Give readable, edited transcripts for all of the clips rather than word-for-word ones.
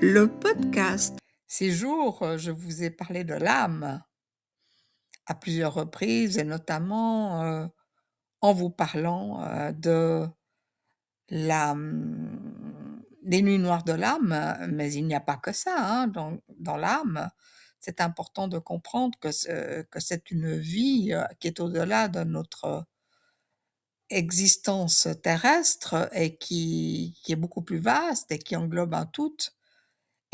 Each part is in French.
Le podcast. Ces jours, je vous ai parlé de l'âme à plusieurs reprises et notamment, en vous parlant, de des nuits noires de l'âme, mais il n'y a pas que ça, hein, dans l'âme. C'est important de comprendre que c'est une vie, qui est au-delà de notre existence terrestre et qui est beaucoup plus vaste et qui englobe un tout.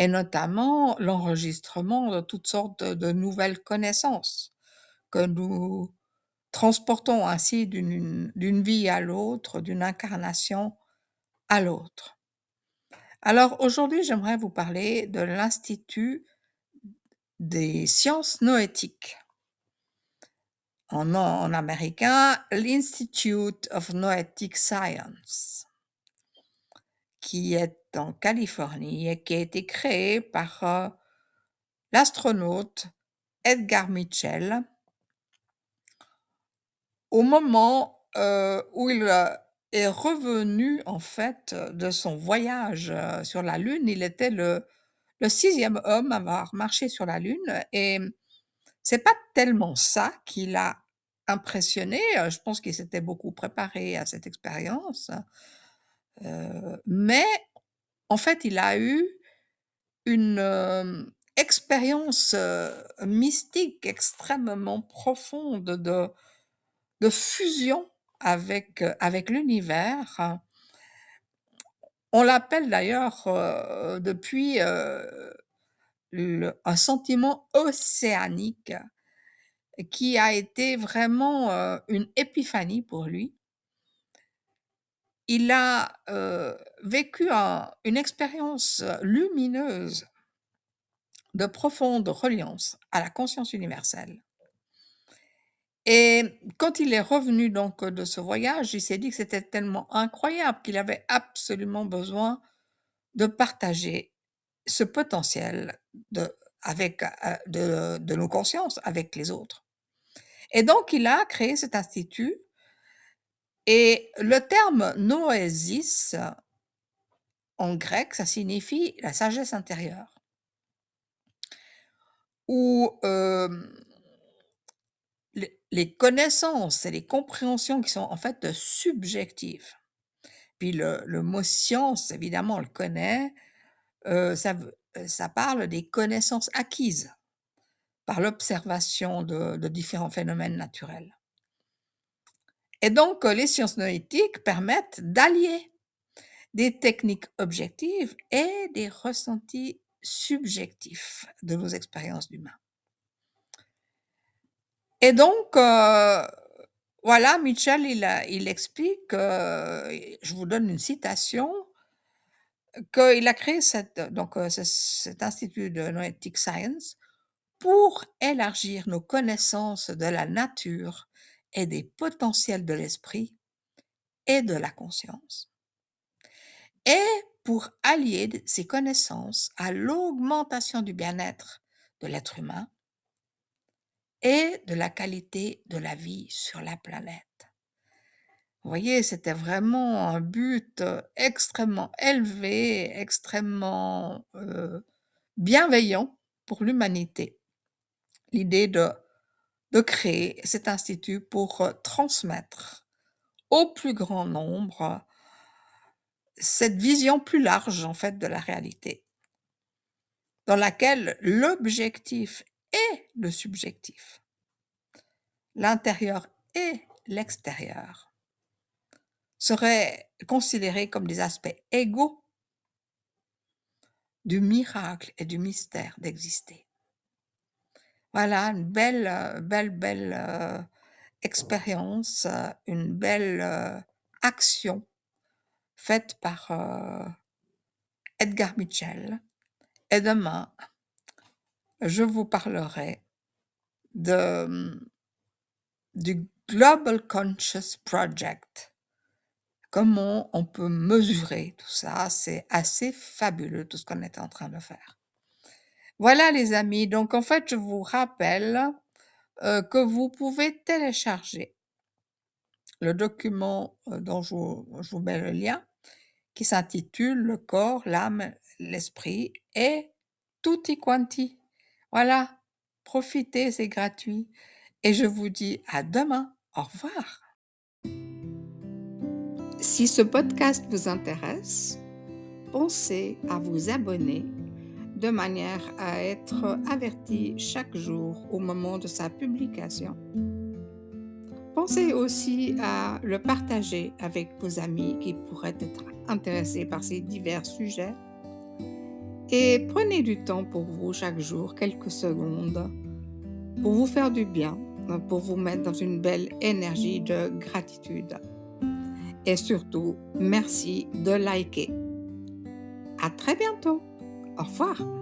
Et notamment l'enregistrement de toutes sortes de nouvelles connaissances que nous transportons ainsi d'une vie à l'autre, d'une incarnation à l'autre. Alors aujourd'hui, j'aimerais vous parler de l'Institut des sciences noétiques. En américain, l'Institute of Noetic Science, qui est en Californie et qui a été créé par, l'astronaute Edgar Mitchell au moment, où il, est revenu en fait, de son voyage, sur la Lune. Il était le 6e homme à avoir marché sur la Lune et c'est pas tellement ça qui l'a impressionné, je pense qu'il s'était beaucoup préparé à cette expérience, mais en fait, il a eu une, expérience, mystique extrêmement profonde de fusion avec l'univers. On l'appelle d'ailleurs, depuis, le un sentiment océanique qui a été vraiment, une épiphanie pour lui. Il a, vécu une expérience lumineuse de profonde reliance à la conscience universelle. Et quand il est revenu donc de ce voyage, il s'est dit que c'était tellement incroyable qu'il avait absolument besoin de partager ce potentiel de nos consciences avec les autres. Et donc il a créé cet institut et le terme noésis, en grec, ça signifie la sagesse intérieure ou, les connaissances et les compréhensions qui sont en fait subjectives. Puis le mot science, évidemment, on le connaît, ça parle des connaissances acquises par l'observation de différents phénomènes naturels. Et donc, les sciences noétiques permettent d'allier des techniques objectives et des ressentis subjectifs de nos expériences d'humains. Et donc, voilà, Mitchell, il explique, je vous donne une citation, qu'il a créé cet institut de Noetic Science pour élargir nos connaissances de la nature et des potentiels de l'esprit et de la conscience, et pour allier ces connaissances à l'augmentation du bien-être de l'être humain et de la qualité de la vie sur la planète. Vous voyez, c'était vraiment un but, extrêmement élevé, extrêmement, bienveillant pour l'humanité. L'idée de créer cet institut pour, transmettre au plus grand nombre cette vision plus large, en fait, de la réalité, dans laquelle l'objectif et le subjectif, l'intérieur et l'extérieur, seraient considérés comme des aspects égaux du miracle et du mystère d'exister. Voilà une belle, expérience, une belle, action faite par, Edgar Mitchell. Et demain, je vous parlerai de, du Global Conscious Project. Comment on peut mesurer tout ça? C'est assez fabuleux tout ce qu'on est en train de faire. Voilà les amis, donc en fait, je vous rappelle, que vous pouvez télécharger le document, dont je vous mets le lien, qui s'intitule «Le corps, l'âme, l'esprit» et tutti quanti. Voilà, profitez, c'est gratuit et je vous dis à demain. Au revoir. Si ce podcast vous intéresse, pensez à vous abonner de manière à être averti chaque jour au moment de sa publication. Pensez aussi à le partager avec vos amis qui pourraient être intéressés par ces divers sujets. Et prenez du temps pour vous chaque jour, quelques secondes, pour vous faire du bien, pour vous mettre dans une belle énergie de gratitude. Et surtout, merci de liker. À très bientôt. Au revoir.